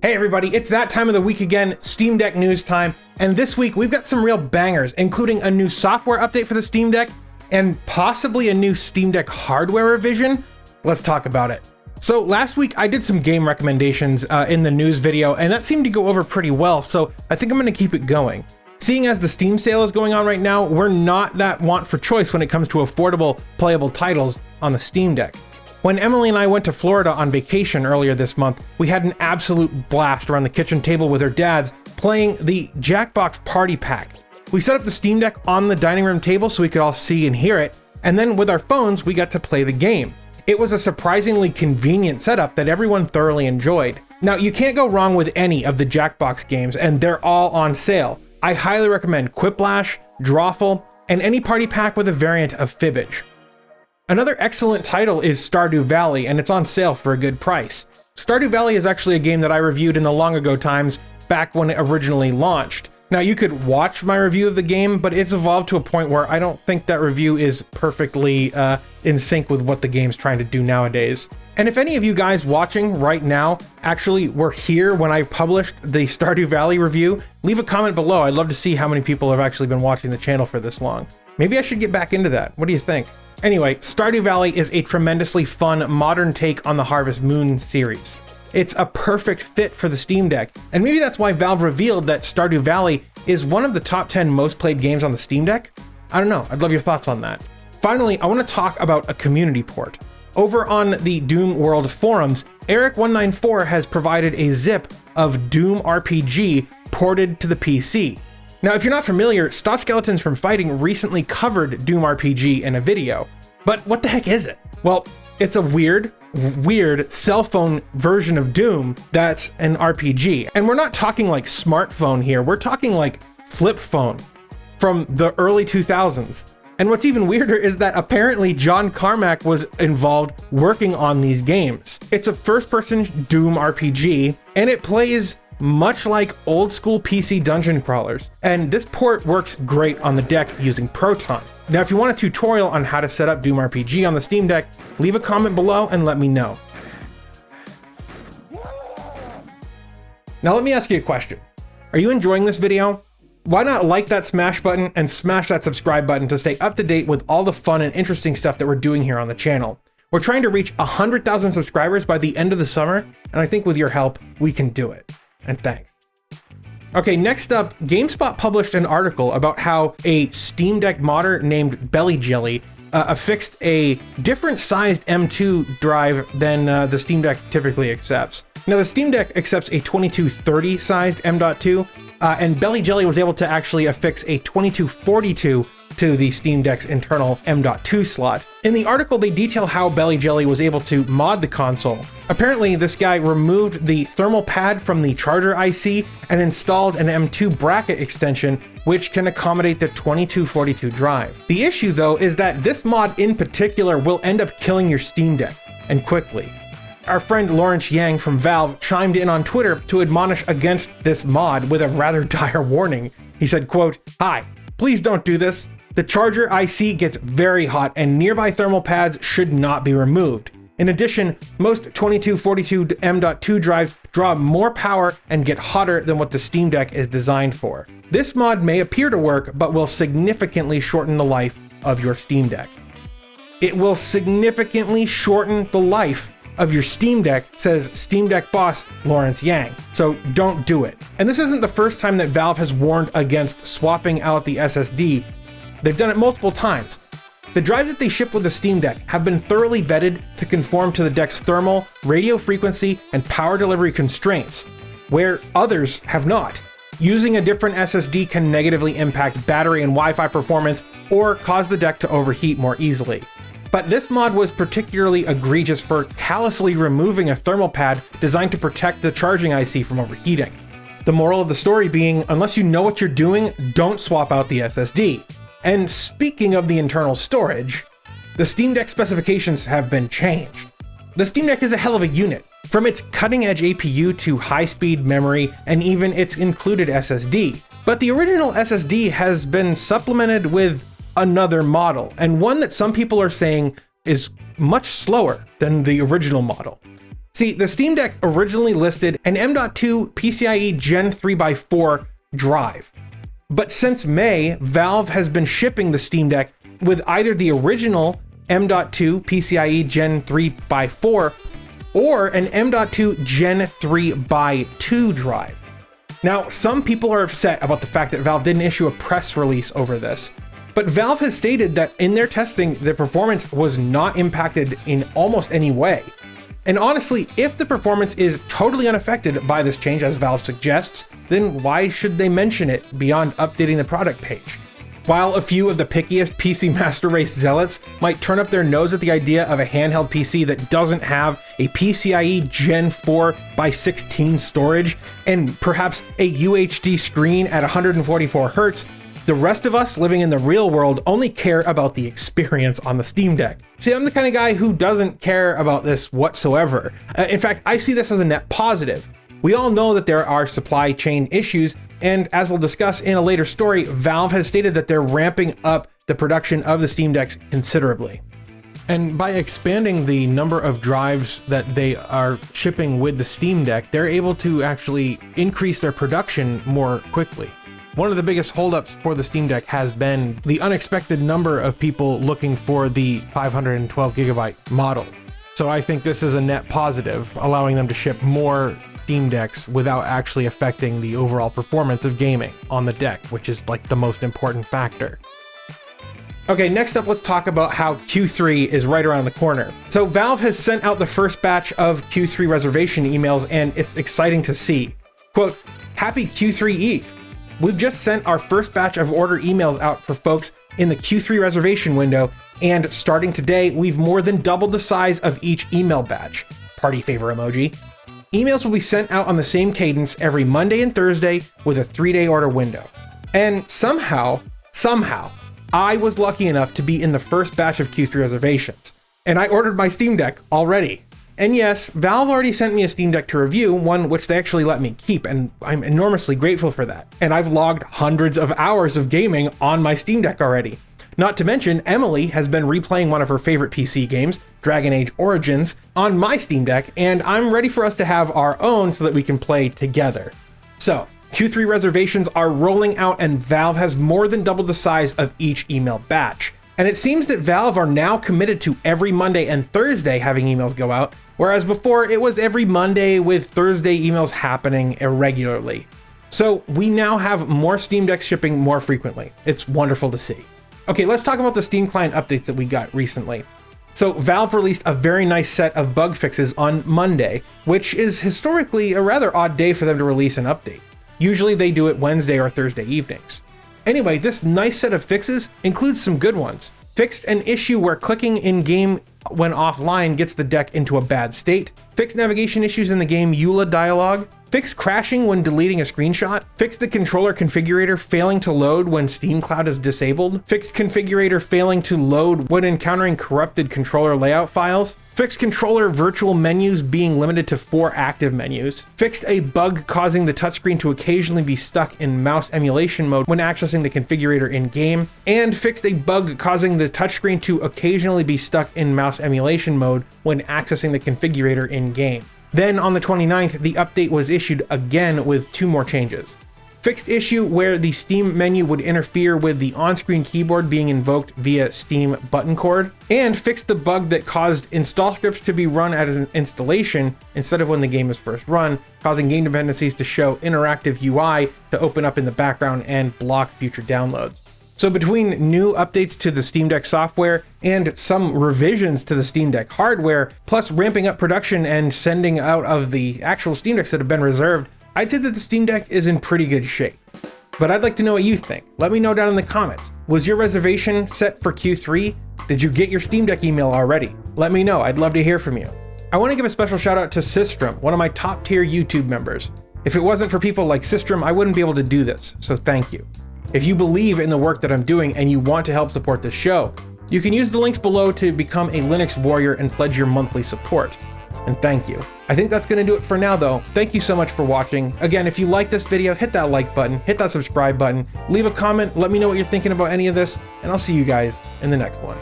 Hey everybody, it's that time of the week again, Steam Deck news time, and this week we've got some real bangers, including a new software update for the Steam Deck, and possibly a new Steam Deck hardware revision. Let's talk about it. So last week I did some game recommendations in the news video, and that seemed to go over pretty well, so I think I'm gonna keep it going. Seeing as the Steam sale is going on right now, we're not that want for choice when it comes to affordable, playable titles on the Steam Deck. When Emily and I went to Florida on vacation earlier this month, we had an absolute blast around the kitchen table with her dads playing the Jackbox Party Pack. We set up the Steam Deck on the dining room table so we could all see and hear it, and then with our phones, we got to play the game. It was a surprisingly convenient setup that everyone thoroughly enjoyed. Now, you can't go wrong with any of the Jackbox games, and they're all on sale. I highly recommend Quiplash, Drawful, and any party pack with a variant of Fibbage. Another excellent title is Stardew Valley, and it's on sale for a good price. Stardew Valley is actually a game that I reviewed in the long ago times, back when it originally launched. Now, you could watch my review of the game, but it's evolved to a point where I don't think that review is perfectly in sync with what the game's trying to do nowadays. And if any of you guys watching right now actually were here when I published the Stardew Valley review, leave a comment below. I'd love to see how many people have actually been watching the channel for this long. Maybe I should get back into that. What do you think? Anyway, Stardew Valley is a tremendously fun, modern take on the Harvest Moon series. It's a perfect fit for the Steam Deck, and maybe that's why Valve revealed that Stardew Valley is one of the top 10 most played games on the Steam Deck? I don't know, I'd love your thoughts on that. Finally, I want to talk about a community port. Over on the Doom World forums, Eric194 has provided a zip of Doom RPG ported to the PC. Now, if you're not familiar, Stop Skeletons from Fighting recently covered Doom RPG in a video. But what the heck is it? Well, it's a weird cell phone version of Doom that's an RPG. And we're not talking like smartphone here, we're talking like flip phone from the early 2000s. And what's even weirder is that apparently John Carmack was involved working on these games. It's a first-person Doom RPG, and it plays much like old school PC dungeon crawlers, and this port works great on the deck using Proton. Now, if you want a tutorial on how to set up Doom RPG on the Steam Deck, leave a comment below and let me know. Now let me ask you a question. Are you enjoying this video? Why not like that smash button and smash that subscribe button to stay up to date with all the fun and interesting stuff that we're doing here on the channel. We're trying to reach 100,000 subscribers by the end of the summer, and I think with your help, we can do it. And thanks. Okay, next up, GameSpot published an article about how a Steam Deck modder named Belly Jelly affixed a different sized M2 drive than the Steam Deck typically accepts. Now, the Steam Deck accepts a 2230 sized M.2, and Belly Jelly was able to actually affix a 2242 to the Steam Deck's internal M.2 slot. In the article, they detail how Belly Jelly was able to mod the console. Apparently, this guy removed the thermal pad from the charger IC and installed an M2 bracket extension, which can accommodate the 2242 drive. The issue, though, is that this mod in particular will end up killing your Steam Deck, and quickly. Our friend Lawrence Yang from Valve chimed in on Twitter to admonish against this mod with a rather dire warning. He said, quote, "Hi, please don't do this. The charger IC gets very hot and nearby thermal pads should not be removed. In addition, most 2242 M.2 drives draw more power and get hotter than what the Steam Deck is designed for. This mod may appear to work, but will significantly shorten the life of your Steam Deck." It will significantly shorten the life of your Steam Deck, says Steam Deck boss Lawrence Yang. So don't do it. And this isn't the first time that Valve has warned against swapping out the SSD. They've done it multiple times. The drives that they ship with the Steam Deck have been thoroughly vetted to conform to the deck's thermal, radio frequency, and power delivery constraints, where others have not. Using a different SSD can negatively impact battery and Wi-Fi performance or cause the deck to overheat more easily. But this mod was particularly egregious for callously removing a thermal pad designed to protect the charging IC from overheating. The moral of the story being, unless you know what you're doing, don't swap out the SSD. And speaking of the internal storage, the Steam Deck specifications have been changed. The Steam Deck is a hell of a unit, from its cutting-edge APU to high-speed memory and even its included SSD. But the original SSD has been supplemented with another model, and one that some people are saying is much slower than the original model. See, the Steam Deck originally listed an M.2 PCIe Gen 3x4 drive. But since May, Valve has been shipping the Steam Deck with either the original M.2 PCIe Gen 3x4 or an M.2 Gen 3x2 drive. Now, some people are upset about the fact that Valve didn't issue a press release over this, but Valve has stated that in their testing, the performance was not impacted in almost any way. And honestly, if the performance is totally unaffected by this change, as Valve suggests, then why should they mention it beyond updating the product page? While a few of the pickiest PC Master Race zealots might turn up their nose at the idea of a handheld PC that doesn't have a PCIe Gen 4x16 storage and perhaps a UHD screen at 144 Hz, the rest of us living in the real world only care about the experience on the Steam Deck. See, I'm the kind of guy who doesn't care about this whatsoever. In fact, I see this as a net positive. We all know that there are supply chain issues, and as we'll discuss in a later story, Valve has stated that they're ramping up the production of the Steam Decks considerably. And by expanding the number of drives that they are shipping with the Steam Deck, they're able to actually increase their production more quickly. One of the biggest holdups for the Steam Deck has been the unexpected number of people looking for the 512 gigabyte model. So I think this is a net positive, allowing them to ship more Steam Decks without actually affecting the overall performance of gaming on the deck, which is like the most important factor. Okay, next up, let's talk about how Q3 is right around the corner. So Valve has sent out the first batch of Q3 reservation emails, and it's exciting to see. Quote, "Happy Q3 Eve. We've just sent our first batch of order emails out for folks in the Q3 reservation window, and starting today, we've more than doubled the size of each email batch." Party favor emoji. Emails will be sent out on the same cadence every Monday and Thursday with a 3-day order window. And somehow, I was lucky enough to be in the first batch of Q3 reservations, and I ordered my Steam Deck already. And yes, Valve already sent me a Steam Deck to review, one which they actually let me keep, and I'm enormously grateful for that. And I've logged hundreds of hours of gaming on my Steam Deck already. Not to mention, Emily has been replaying one of her favorite PC games, Dragon Age Origins, on my Steam Deck, and I'm ready for us to have our own so that we can play together. So, Q3 reservations are rolling out, and Valve has more than doubled the size of each email batch. And it seems that Valve are now committed to every Monday and Thursday having emails go out, whereas before it was every Monday with Thursday emails happening irregularly. So we now have more Steam Decks shipping more frequently. It's wonderful to see. Okay, let's talk about the Steam Client updates that we got recently. So Valve released a very nice set of bug fixes on Monday, which is historically a rather odd day for them to release an update. Usually they do it Wednesday or Thursday evenings. Anyway, this nice set of fixes includes some good ones. Fixed an issue where clicking in-game when offline gets the deck into a bad state. Fixed navigation issues in the game EULA dialog. Fixed crashing when deleting a screenshot. Fixed the controller configurator failing to load when Steam Cloud is disabled. Fixed configurator failing to load when encountering corrupted controller layout files. Fixed controller virtual menus being limited to 4 active menus. Fixed a bug causing the touchscreen to occasionally be stuck in mouse emulation mode when accessing the configurator in-game. And fixed a bug causing the touchscreen to occasionally be stuck in mouse emulation mode when accessing the configurator in-game. Then on the 29th, the update was issued again with 2 more changes. Fixed issue where the Steam menu would interfere with the on-screen keyboard being invoked via Steam button cord, and fixed the bug that caused install scripts to be run as an installation instead of when the game is first run, causing game dependencies to show interactive UI to open up in the background and block future downloads. So between new updates to the Steam Deck software and some revisions to the Steam Deck hardware, plus ramping up production and sending out of the actual Steam Decks that have been reserved, I'd say that the Steam Deck is in pretty good shape. But I'd like to know what you think. Let me know down in the comments. Was your reservation set for Q3? Did you get your Steam Deck email already? Let me know, I'd love to hear from you. I want to give a special shout out to Systrom, one of my top tier YouTube members. If it wasn't for people like Systrom, I wouldn't be able to do this, so thank you. If you believe in the work that I'm doing and you want to help support this show, you can use the links below to become a Linux warrior and pledge your monthly support. And thank you. I think that's going to do it for now though. Thank you so much for watching. Again, if you like this video, hit that like button, hit that subscribe button, leave a comment, let me know what you're thinking about any of this, and I'll see you guys in the next one.